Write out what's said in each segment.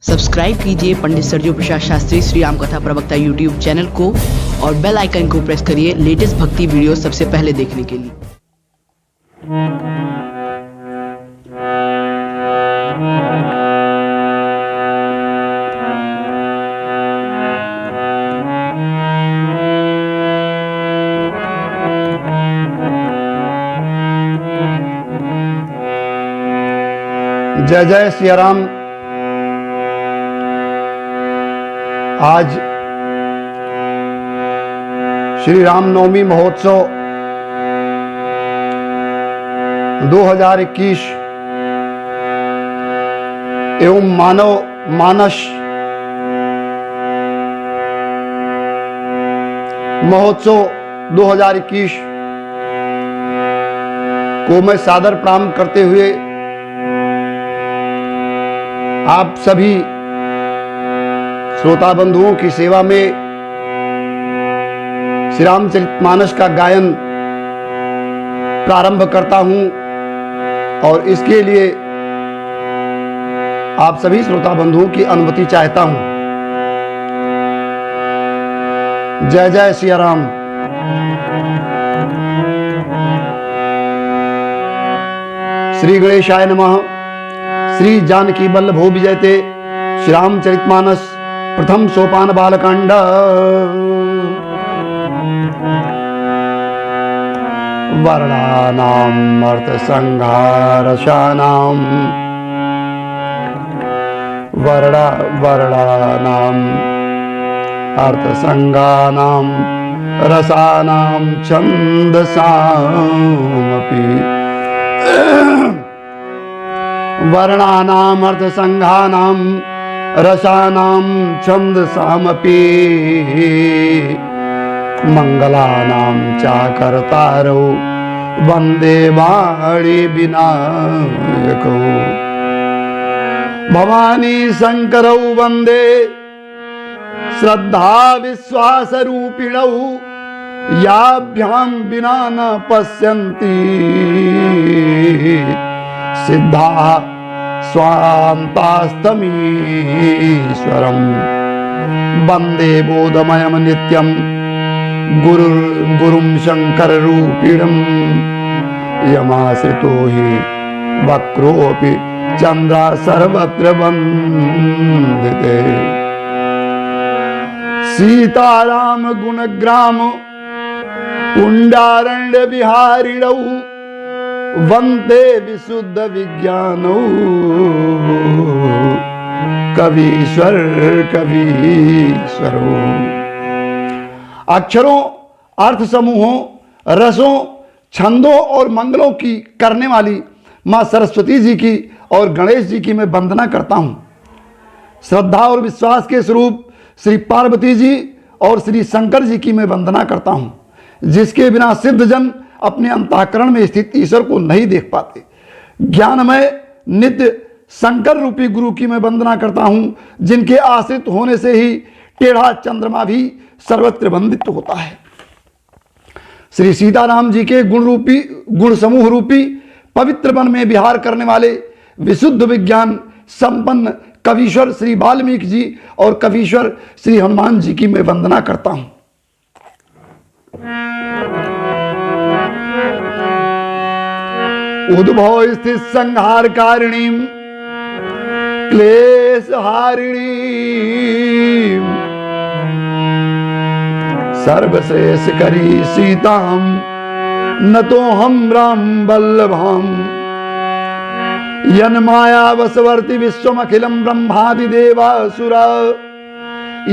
Subscribe कीजिए पंडित सरजू प्रसाद शास्त्री श्री राम कथा प्रवक्ता यूट्यूब चैनल को और बेल आइकन को प्रेस करिए लेटेस्ट भक्ति वीडियो सबसे पहले देखने के लिए। जय जय सिया राम। आज श्री रामनवमी महोत्सव 2021 एवं मानव मानस महोत्सव 2021 को मैं सादर प्रणाम करते हुए आप सभी श्रोता बंधुओं की सेवा में श्री रामचरितमानस का गायन प्रारंभ करता हूं और इसके लिए आप सभी श्रोता बंधुओं की अनुमति चाहता हूं। जय जय सिया राम। श्री गणेशाय नमः। श्री जानकी वल्लभो विजयते। श्री रामचरितमानस प्रथम सोपान बालकांड। वर्णानाम अर्थ संहारशानाम वर्णानाम अर्थ संगानाम रसानाम छंदसामपि वर्णानाम अर्थ संघानाम रसानाम छंदसामपि मंगलानाम चाकर्तारौ वंदे वाणी विनायकौ भवानी शंकरौ वंदे श्रद्धा विश्वास रूपिणौ याभ्यां विना न पश्यन्ति सिद्धा स्वान्तास्तमीश्वरं वंदे बोधमयं नित्यं गुरुं शंकर रूपिणं यमाश्रितो हि वक्रोऽपि चंद्रा सर्वत्र वंदिते सीताराम गुणग्राम पुंडारण्य विहारिणौ वंदे विशुद्ध विज्ञानौ कवीश्वर कवीश्वरो। अक्षरों, अर्थ समूहों, रसों, छंदों और मंगलों की करने वाली मां सरस्वती जी की और गणेश जी की मैं वंदना करता हूं। श्रद्धा और विश्वास के स्वरूप श्री पार्वती जी और श्री शंकर जी की मैं वंदना करता हूं, जिसके बिना सिद्धजन अपने अंतःकरण में स्थित ईश्वर को नहीं देख पाते। ज्ञानमय नित्य शंकर रूपी गुरु की मैं वंदना करता हूं, जिनके आश्रित होने से ही टेढ़ा चंद्रमा भी सर्वत्र वंदित होता है। श्री सीताराम जी के गुण समूह रूपी पवित्र वन में विहार करने वाले विशुद्ध विज्ञान संपन्न कवीश्वर श्री वाल्मीकि जी और कवीश्वर श्री हनुमान जी की मैं वंदना करता हूं। उद्भव स्थित संहार कारिणी क्लेश हारिणी सर्वश्रेष्ठ करी सीताम न तो हम राम वल्लभाम यन माया वसवर्ति विश्वमखिलम ब्रह्मादि देवासुरा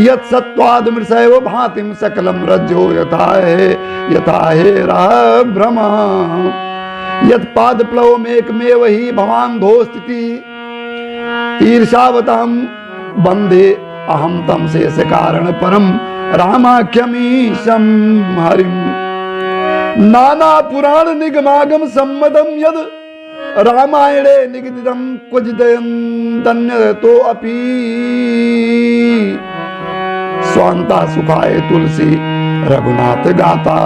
यत् सत्वाद मृषैव भातिम सकलम रज्जो यथा हे भ्रमा यत् पाद प्लव मेकमेव ही भवान धो स्थिति ईर्षावताम वंदे अहम तम शेष कारण परम रामाख्यमीशं हरिम नाना पुराण निगमागम सम्मतम यद रामायणे निगदितम क्वचिदन्य तो अपि स्वांता सुखाय तुलसी रघुनाथ गाता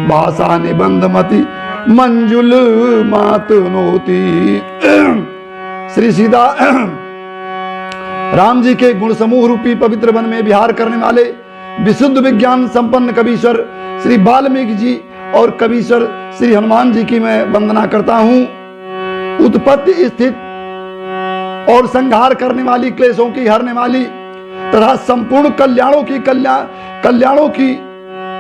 भाषा निबंधमति मंजुल मात नोती। श्री सीता राम जी के गुण समूह रूपी पवित्र वन में विहार करने वाले विशुद्ध विज्ञान संपन्न कवीश्वर श्री वाल्मीकि जी और कवीश्वर श्री हनुमान जी की मैं वंदना करता हूं। उत्पत्ति स्थित और संहार करने वाली, क्लेशों की हरने वाली तथा संपूर्ण कल्याणों की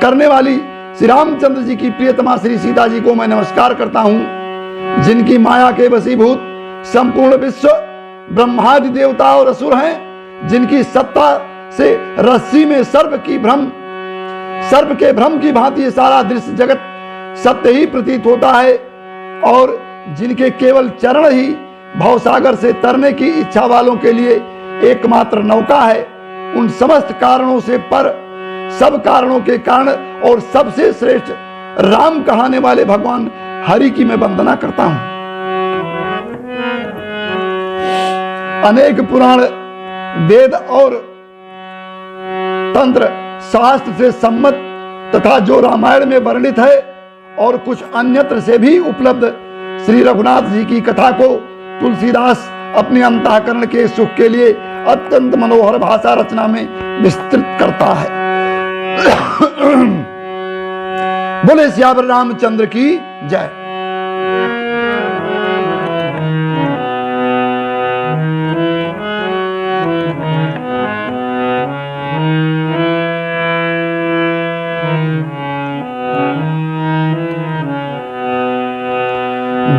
करने वाली श्री रामचंद्र जी की प्रियतमा श्री सीता जी को मैं नमस्कार करता हूं, जिनकी माया के वशीभूत संपूर्ण विश्व ब्रह्मादि देवता और असुर हैं, जिनकी सत्ता से रस्सी में सर्प के भ्रम की भांति सारा दृश्य जगत सत्य ही प्रतीत होता है, और जिनके केवल चरण ही भवसागर से तरने की इच्छा वालों के लिए एकमात्र नौका है। उन समस्त कारणों से पर, सब कारणों के कारण और सबसे श्रेष्ठ राम कहाने वाले भगवान हरि की मैं वंदना करता हूं। अनेक पुराण, वेद और तंत्र शास्त्र से सम्मत तथा जो रामायण में वर्णित है और कुछ अन्यत्र से भी उपलब्ध श्री रघुनाथ जी की कथा को तुलसीदास अपने अंतःकरण के सुख के लिए अत्यंत मनोहर भाषा रचना में विस्तृत करता है। बोले सियावर रामचंद्र की जय।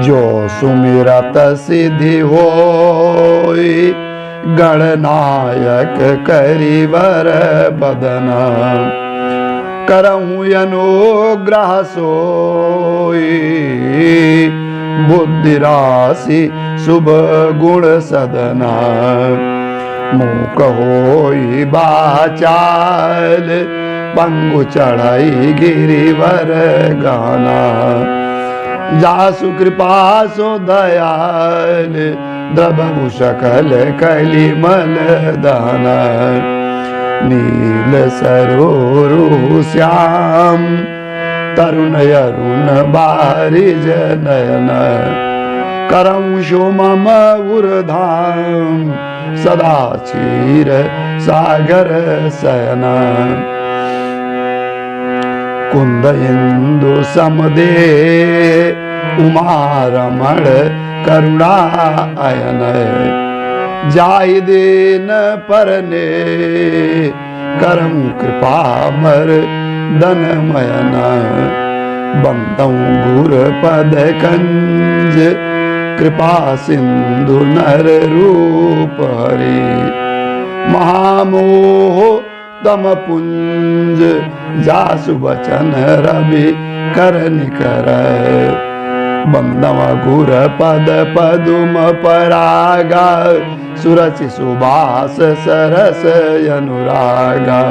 जो सुमिरत सिद्धि होई, गणनायक करिवर बदन, करहूँ अनुग्रह सोई, बुद्धि राशि शुभ गुण सदना, मूक होई बाचाल, पंगु चढ़ाई गिरिवर गाना, जासु कृपा सो दयाल, द्रवहु सकल कलिमल दाना, नील सरोरु श्याम, तरुण अरुण बारिज नयन, करऊँ शो मम उर्धाम, सदा क्षीर सागर शयना, कुंद इंदु समदे, उमा रमण करुणा अयन, जाहि देन परने, करम कृपा मर दनमयन, बंदऊँ गुर पद कंज, कृपा सिंधु नर रूप हरि, महामोह तम पुंज, जासु बचन रवि कर निकर, बंदव गुर पद पदुम परागा, सुरचि सुबास सरस अनुरागा,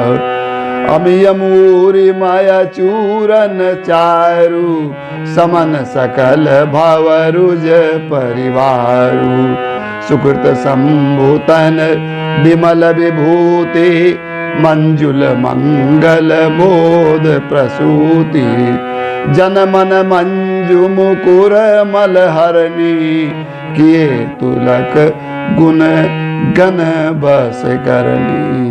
अमिय मूरि मय चूरन चारु, समन सकल भवरुज परिवारु, सुकृत संभूतन विमल विभूति, मंजुल मंगल मोद प्रसूति, जन मन मंजु मुकुर मलहरणी, किए तुलक गुण गण बस करनी।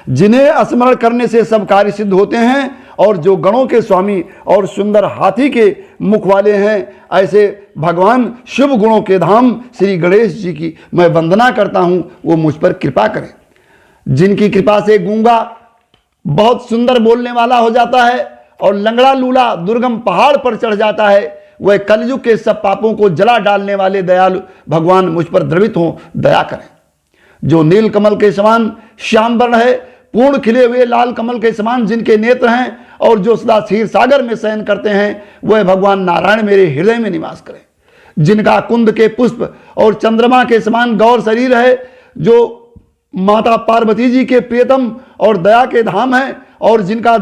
जिन्हें स्मरण करने से सब कार्य सिद्ध होते हैं और जो गणों के स्वामी और सुंदर हाथी के मुख वाले हैं, ऐसे भगवान शुभ गुणों के धाम श्री गणेश जी की मैं वंदना करता हूं, वो मुझ पर कृपा करें। जिनकी कृपा से गूंगा बहुत सुंदर बोलने वाला हो जाता है और लंगड़ा लूला दुर्गम पहाड़ पर चढ़ जाता है, वह कलयुग के सब पापों को जला डालने वाले दयालु भगवान मुझ पर द्रवित हों, दया करें। जो नील कमल के समान श्याम वर्ण है, पूर्ण खिले हुए लाल कमल के समान जिनके नेत्र हैं और जो सदा क्षीर सागर में शयन करते हैं, वह भगवान नारायण मेरे हृदय में निवास करें। जिनका कुंद के पुष्प और चंद्रमा के समान गौर शरीर है, जो माता पार्वती जी के प्रियतम और दया के धाम है, और जिनका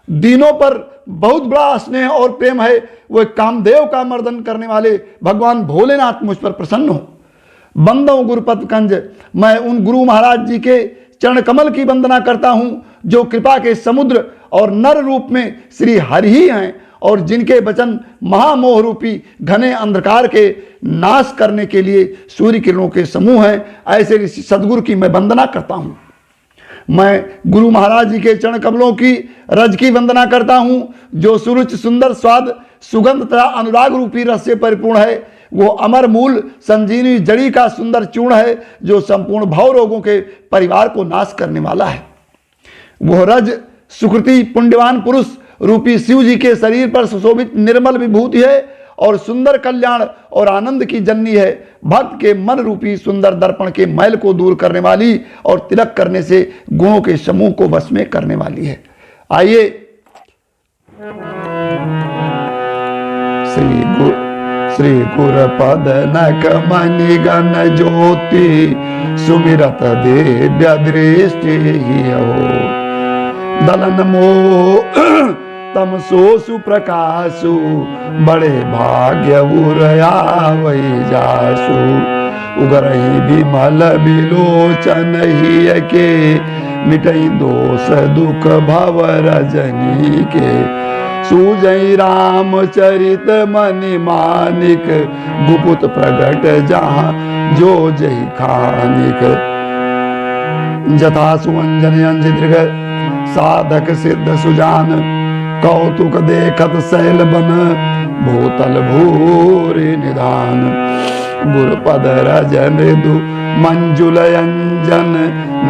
दीनों पर बहुत बड़ा स्नेह और प्रेम है, वह कामदेव का मर्दन करने वाले भगवान भोलेनाथ मुझ पर प्रसन्न हो। बंदों गुरुपद कंज, मैं उन गुरु महाराज जी के चरण कमल की वंदना करता हूं, जो कृपा के समुद्र और नर रूप में श्री हरि ही हैं और जिनके वचन महामोह रूपी घने अंधकार के नाश करने के लिए सूर्य किरणों के समूह हैं, ऐसे ऋषि सदगुरु की मैं वंदना करता हूँ। मैं गुरु महाराज जी के चरण कमलों की रज की वंदना करता हूँ, जो सुरुचि सुंदर स्वाद सुगंध तथा अनुराग रूपी रस से परिपूर्ण है। वो अमर मूल संजीवनी जड़ी का सुंदर चूर्ण है, जो संपूर्ण भव रोगों के परिवार को नाश करने वाला है। वह रज सुकृति पुण्यवान पुरुष रूपी शिव जी के शरीर पर सुशोभित निर्मल विभूति है और सुंदर कल्याण और आनंद की जननी है। भक्त के मन रूपी सुंदर दर्पण के मैल को दूर करने वाली और तिलक करने से गुणों के समूह को वश में करने वाली है। आइए श्री गुर पद नक मणि गण ज्योति सुमिरत दिव्य दृष्टि हो दलन मोह तम सोसु प्रकाशु बड़े भाग्य उरया वही जासु उगरही विमल बिलोचन ही के मिटई दोष दुख भव रजनी के सूजई रामचरित मणि मानिक गुपुत प्रगट जहाँ जो जय खानिक जथा सुवंजन अंजिदृग साधक सिद्ध सुजान कौतुक देखत शैल बन भूतल भूरि निधान गुरुपद रज मृदु मंजुल अंजन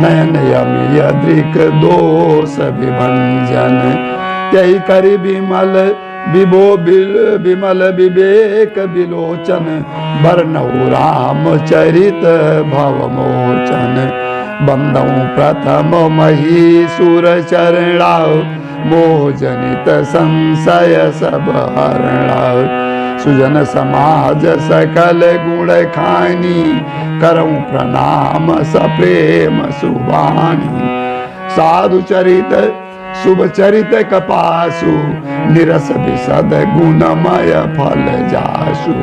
नयन यमी अद्रिक दोष विभंजन त्यही करि विमल विभो विमल विवेक विलोचन बरनऊ राम चरित भव मोचन बंदऊ प्रथम महीसुर चरणा मोह जनित संशय सब हरणा सुजन समाज सकल गुण खानी करऊं प्रणाम सप्रेम सुबानी साधु चरित शुभ चरित कपासु निरस विशद गुणमय फल जासु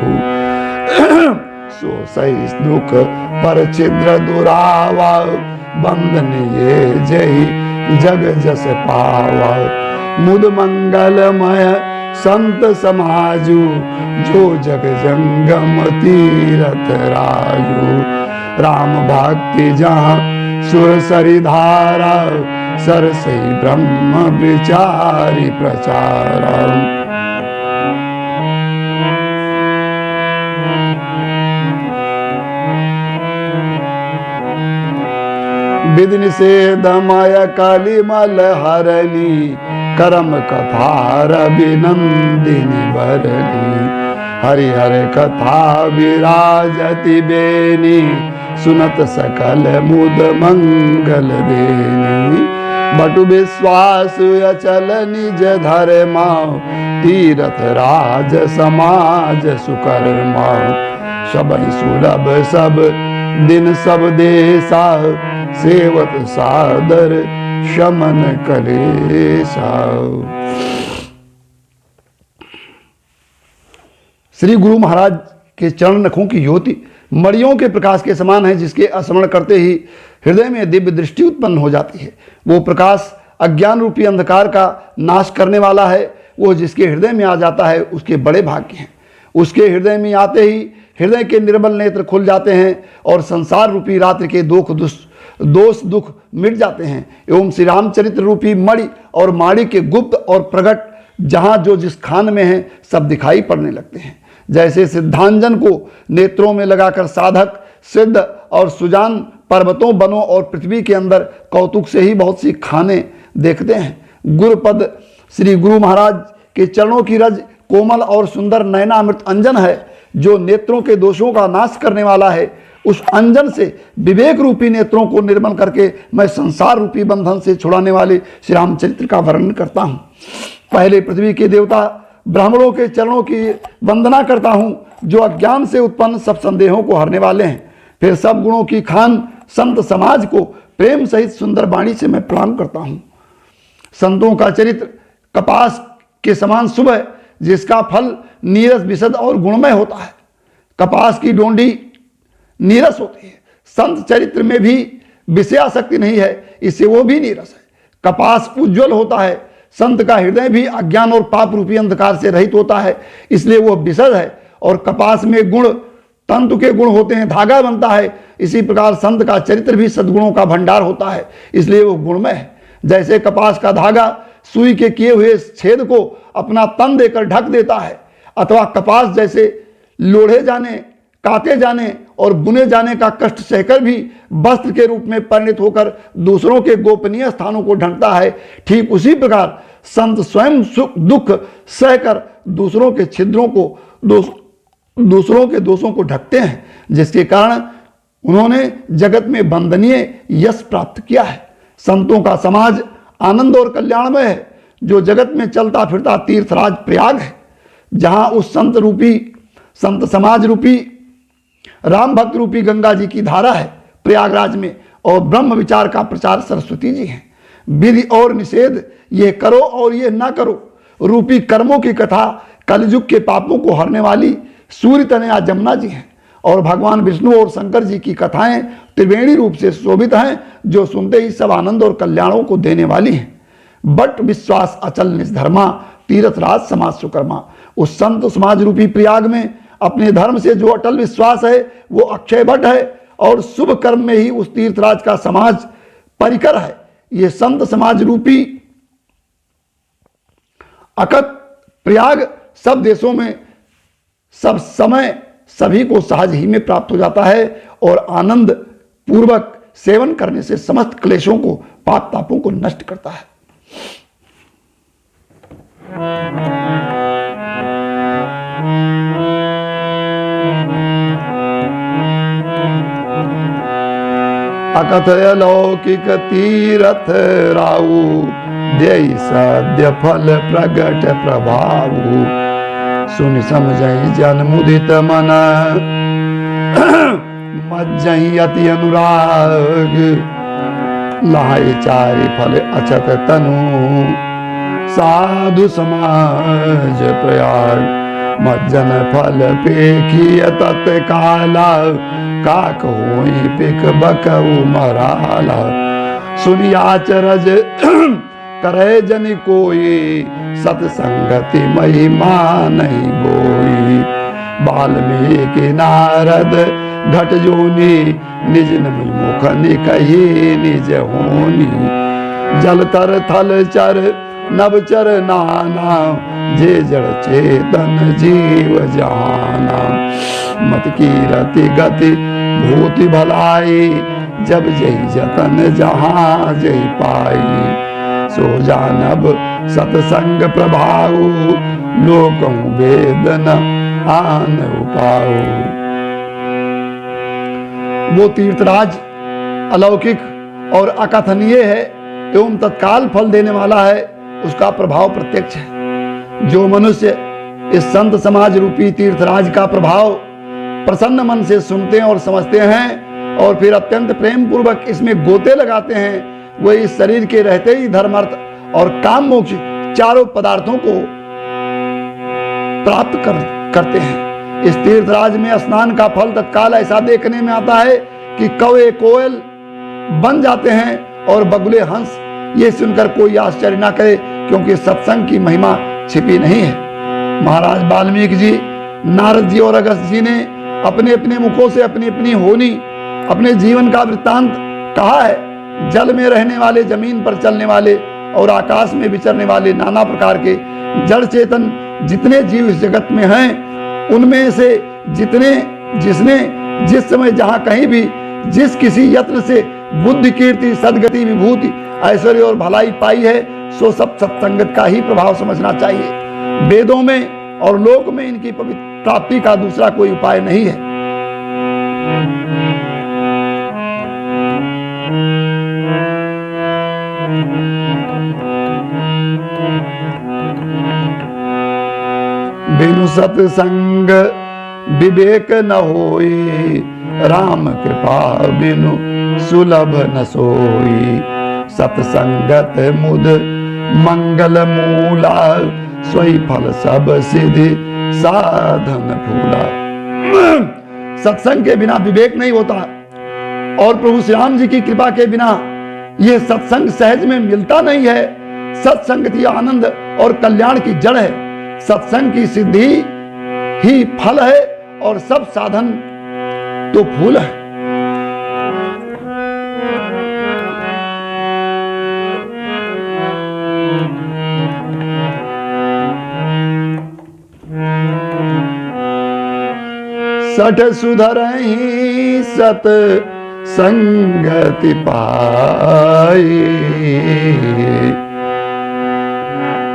सो सही दुख पर छिद्र दुरावा बंधन ये जय जग जस पावा मुद मंगलमय संत समाजु जो जग जंगम तीरथ राजू राम भक्ति जहाँ सुर सरिधारा सरसई ब्रह्म विचारी प्रचारा विधि निषेधमय कालीमल हरणी करम कथा रविनंदिनी भरणी हरिहर कथा विराजति बेनी सुनत सकल मुद मंगल देनी बटु विश्वास अचल निज धर्मा तीरथ राज समाज सुकर्मा सब सुलभ सब दिन सब देशा सेवत सादर शमन कलेशा। श्री गुरु महाराज के चरण नखों की ज्योति मणियों के प्रकाश के समान है, जिसके स्मरण करते ही हृदय में दिव्य दृष्टि उत्पन्न हो जाती है। वो प्रकाश अज्ञान रूपी अंधकार का नाश करने वाला है। वो जिसके हृदय में आ जाता है उसके बड़े भाग्य हैं। उसके हृदय में आते ही हृदय के निर्मल नेत्र खुल जाते हैं और संसार रूपी रात्रि के दोष दुख मिट जाते हैं। एवं श्री रामचरित्र रूपी मणि और माड़ी के गुप्त और प्रगट जहाँ जो जिस खान में है सब दिखाई पड़ने लगते हैं। जैसे सिद्धांजन को नेत्रों में लगाकर साधक सिद्ध और सुजान पर्वतों वनों और पृथ्वी के अंदर कौतुक से ही बहुत सी खाने देखते हैं। गुरुपद श्री गुरु महाराज के चरणों की रज कोमल और सुंदर नयनामृत अंजन है, जो नेत्रों के दोषों का नाश करने वाला है। उस अंजन से विवेक रूपी नेत्रों को निर्मल करके मैं संसार रूपी बंधन से छुड़ाने वाले श्री रामचरित्र का वर्णन करता हूँ। पहले पृथ्वी के देवता ब्राह्मणों के चरणों की वंदना करता हूँ, जो अज्ञान से उत्पन्न सब संदेहों को हरने वाले हैं। फिर सब गुणों की खान संत समाज को प्रेम सहित सुंदर वाणी से मैं प्रणाम करता हूँ। संतों का चरित्र कपास के समान शुभ है, जिसका फल नीरस विशद और गुणमय होता है। कपास की डोंडी नीरस होती है। संत चरित्र में भी विषयासक्ति नहीं है, इससे वो भी नीरस है। कपास उज्ज्वल होता है, संत का हृदय भी अज्ञान और पाप रूपी अंधकार से रहित होता है, इसलिए वो विशद है। और कपास में गुण तंतु के गुण होते हैं, धागा बनता है। इसी प्रकार संत का चरित्र भी सद्गुणों का भंडार होता है, इसलिए वो गुणमय है। जैसे कपास का धागा सुई के किए हुए छेद को अपना तन देकर ढक देता है, अथवा कपास जैसे लोढ़े जाने, काटे जाने और बुने जाने का कष्ट सहकर भी वस्त्र के रूप में परिणित होकर दूसरों के गोपनीय स्थानों को ढकता है, ठीक उसी प्रकार संत स्वयं सुख दुख सहकर दूसरों के छिद्रों को, दूसरों के दोषों को ढकते हैं, जिसके कारण उन्होंने जगत में वंदनीय यश प्राप्त किया है। संतों का समाज आनंद और कल्याणमय है। जो जगत में चलता फिरता तीर्थराज प्रयाग है, जहां उस संत समाज रूपी राम भक्त रूपी गंगा जी की धारा है प्रयागराज में, और ब्रह्म विचार का प्रचार सरस्वती जी हैं। विधि और निषेध, ये करो और ये ना करो रूपी कर्मों की कथा कलयुग के पापों को हरने वाली सूर्य तनया जमुना जी हैं। और भगवान विष्णु और शंकर जी की कथाएं त्रिवेणी रूप से शोभित हैं, जो सुनते ही सब आनंद और कल्याणों को देने वाली हैं। बट विश्वास अचल निष्धर्मा, तीर्थराज समाज सुकर्मा। उस संत समाज रूपी प्रयाग में अपने धर्म से जो अटल विश्वास है वो अक्षय बट है, और शुभ कर्म में ही उस तीर्थराज का समाज परिकर है। ये संत समाज रूपी अकत प्रयाग सब देशों में सब समय सभी को सहज ही में प्राप्त हो जाता है, और आनंद पूर्वक सेवन करने से समस्त क्लेशों को, पाप तापों को नष्ट करता है। अकथय लौकिक तीरथ राऊ, देई सद्य फल प्रगट प्रभाऊ। सुन समझई जन मुदित मन, मज्जई अति अनुराग। लाए चारि फल अछत तनु, साधु समाज प्रयाग। मज्जन फल पेखिय तत्काला, काक होई पिक बकऊ मराला। सुनियाचरज करे जन कोई, सतसंगति महिमा नहीं बोई। वाल्मीकि नारद घट जोनी, निज मुख निकही निज होनी। जल तर थल चर नवचर नाना, जे जड़ चेतन जीव जाना। मत कीरति गति भूति भलाई, जब जही जतन जहां जही पाई। सो जानब सतसंग प्रभाऊ, लोकों वेदन आन उपाऊ। वो तीर्थराज अलौकिक और अकथनीय है एवं तत्काल फल देने वाला है, उसका प्रभाव प्रत्यक्ष है। जो मनुष्य इस संत समाज रूपी तीर्थराज का प्रभाव प्रसन्न मन से सुनते हैं और समझते हैं, और फिर अत्यंत प्रेम पूर्वक इसमें गोते लगाते हैं, वह इस शरीर के रहते ही धर्म अर्थ और काम मोक्ष चारों पदार्थों को प्राप्त करते हैं। इस तीर्थराज में स्नान का फल तत्काल ऐसा देखने में आता है कि कौवे कोयल बन जाते हैं और बगुले हंस। ये सुनकर कोई आश्चर्य ना करे, क्योंकि सत्संग की महिमा छिपी नहीं है। महाराज वाल्मीकि जी, नारद जी और अगस्त्य जी ने अपने अपने मुखों से अपनी अपनी होनी, अपने जीवन का वृत्तांत कहा है। जल में रहने वाले, जमीन पर चलने वाले और आकाश में विचरने वाले नाना प्रकार के जड़ चेतन जितने जीव इस जगत में हैं, उनमें से जिसने जिस समय जहां कहीं भी जिस किसी यत्न से बुद्धि कीर्ति सदगति विभूति ऐश्वर्य और भलाई पाई है, सो सब सत्संगत का ही प्रभाव समझना चाहिए। वेदों में और लोक में इनकी प्राप्ति का दूसरा कोई उपाय नहीं है। बिनु सत्संग विवेक न होई, राम कृपा बिनु सुलभ न सोई। सत्संगत मुद मंगल मूला, सोई फल सब सिद्धि साधन फूला। सत्संग के बिना विवेक नहीं होता, और प्रभु श्री राम जी की कृपा के बिना यह सत्संग सहज में मिलता नहीं है। सत्संगति आनंद और कल्याण की जड़ है। सत्संग की सिद्धि ही फल है और सब साधन तो फूल है। सठ सुधरहि सत संगति पाई,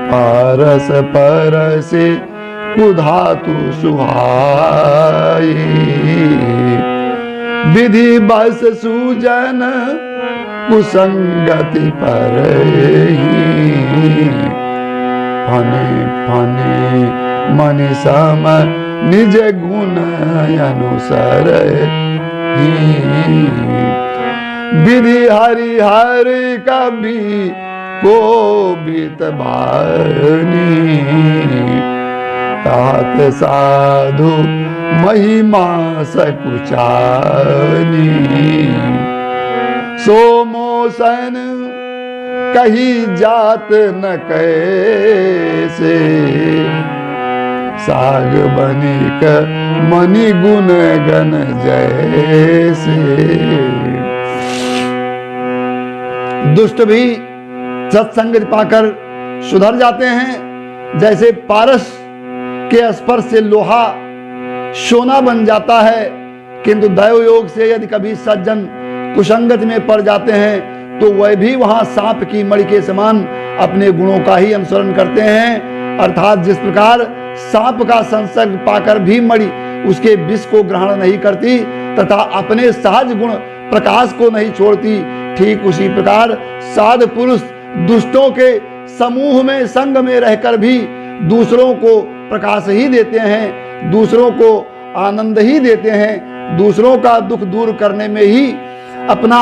पारस परसे कुधातु सुहाई, विधि बस सूजन कुसंगति परहि, फने फने मन सम निज गुण अनुसर विधि हरि हरि कभी को बीत बानी, तात साधु महिमा सकुचानी, सोमोसन कही जात न कैसे, साग बनिक मणि गुण गण जैसे। दुष्ट भी सत्संग पाकर सुधर जाते हैं, जैसे पारस के स्पर्श से लोहा सोना बन जाता है। किंतु दैव योग से यदि कभी सज्जन कुसंगत में पड़ जाते हैं तो वह भी वहां सांप की मणि के समान अपने गुणों का ही अनुसरण करते हैं। अर्थात जिस प्रकार सांप का संसर्ग पाकर भी मणि उसके विष को ग्रहण नहीं करती तथा अपने सहज गुण प्रकाश को नहीं छोड़ती, ठीक उसी प्रकार साधु पुरुष दुष्टों के समूह में संग में रहकर भी दूसरों को प्रकाश ही देते हैं, दूसरों को आनंद ही देते हैं, दूसरों का दुख दूर करने में ही अपना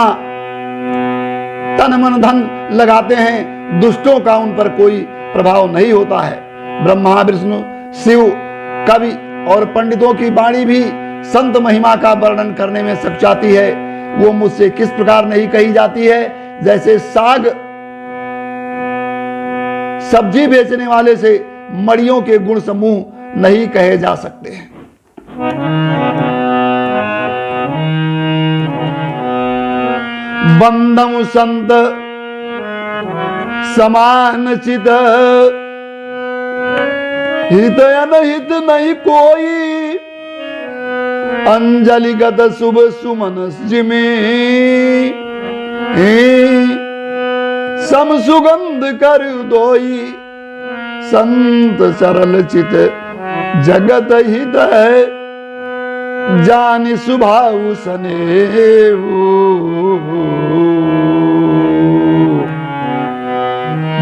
तन मन धन लगाते हैं। दुष्टों का उन पर कोई प्रभाव नहीं होता है। ब्रह्मा विष्णु शिव कवि और पंडितों की वाणी भी संत महिमा का वर्णन करने में सचाती है। वो मुझसे किस प्रकार नहीं कही जाती है, जैसे साग सब्जी बेचने वाले से मड़ियों के गुण समूह नहीं कहे जा सकते हैं। बंदम संत समान चित, हित अनहित नहीं कोई, अंजलिगत शुभ सुमन जिमे, सम सुगंध कर दोई, संत सरल चित जगत हित है, जानि सुभाव सनेहु,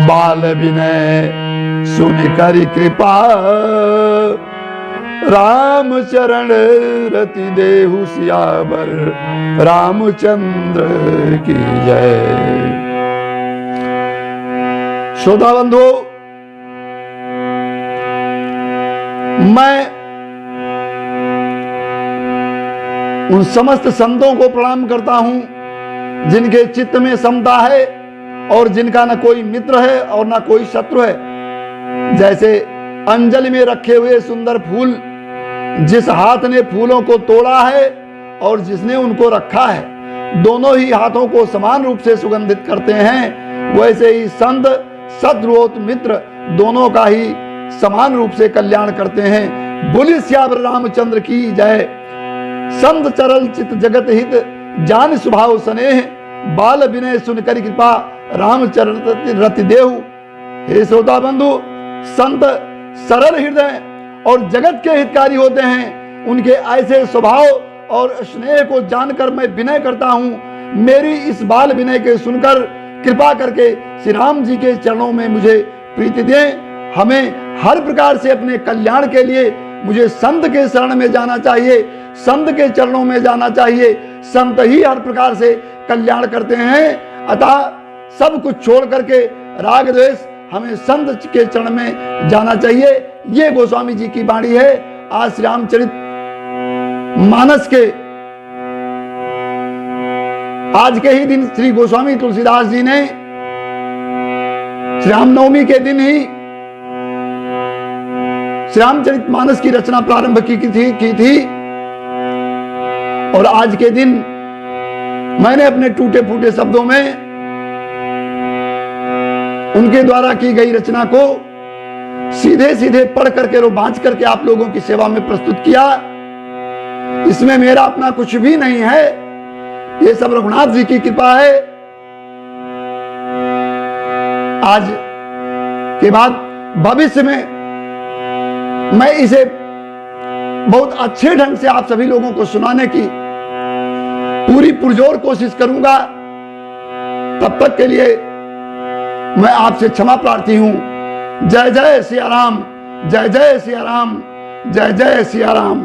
बाल विनय सुनि करि कृपा, राम चरण रति देहु सियावर, रामचंद्र की जय। श्रोता बंधु, मैं उन समस्त संतों को प्रणाम करता हूं जिनके चित्त में समता है और जिनका न कोई मित्र है और न कोई शत्रु है। जैसे अंजलि में रखे हुए सुंदर फूल जिस हाथ ने फूलों को तोड़ा है और जिसने उनको रखा है, दोनों ही हाथों को समान रूप से सुगंधित करते हैं, वैसे ही संत शत्रु और मित्र दोनों का ही समान रूप से कल्याण करते हैं। बोलिए श्यावर रामचंद्र की जय। संत चरल चित जगत हित, जान स्वभाव स्नेह, बाल विनय सुन कर कृपा, रामचरण रति देहु। हे श्रोता बंधु, संत सरल हृदय और जगत के हितकारी होते हैं। उनके ऐसे स्वभाव और स्नेह को जानकर मैं विनय करता हूं। मेरी इस बाल विनय के सुनकर कृपा करके श्री राम जी के चरणों में मुझे प्रीति दें। हमें हर प्रकार से अपने कल्याण के लिए मुझे संत के शरण में जाना चाहिए, संत के चरणों में जाना चाहिए। संत ही हर प्रकार से कल्याण करते हैं। अतः सब कुछ छोड़ करके राग द्वेष हमें संत के चरण में जाना चाहिए। ये गोस्वामी जी की वाणी है। आज श्री रामचरित मानस के आज के ही दिन श्री गोस्वामी तुलसीदास जी ने श्री रामनवमी के दिन ही श्री रामचरितमानस की रचना प्रारंभ की थी और आज के दिन मैंने अपने टूटे फूटे शब्दों में उनके द्वारा की गई रचना को सीधे सीधे पढ़ करके रोमांच करके आप लोगों की सेवा में प्रस्तुत किया। इसमें मेरा अपना कुछ भी नहीं है, ये सब रघुनाथ जी की कृपा है। आज के बाद भविष्य में मैं इसे बहुत अच्छे ढंग से आप सभी लोगों को सुनाने की पूरी पुरजोर कोशिश करूंगा। तब तक के लिए मैं आपसे क्षमा प्रार्थी हूं। जय जय सिया राम, जय जय सिया राम, जय जय सिया राम।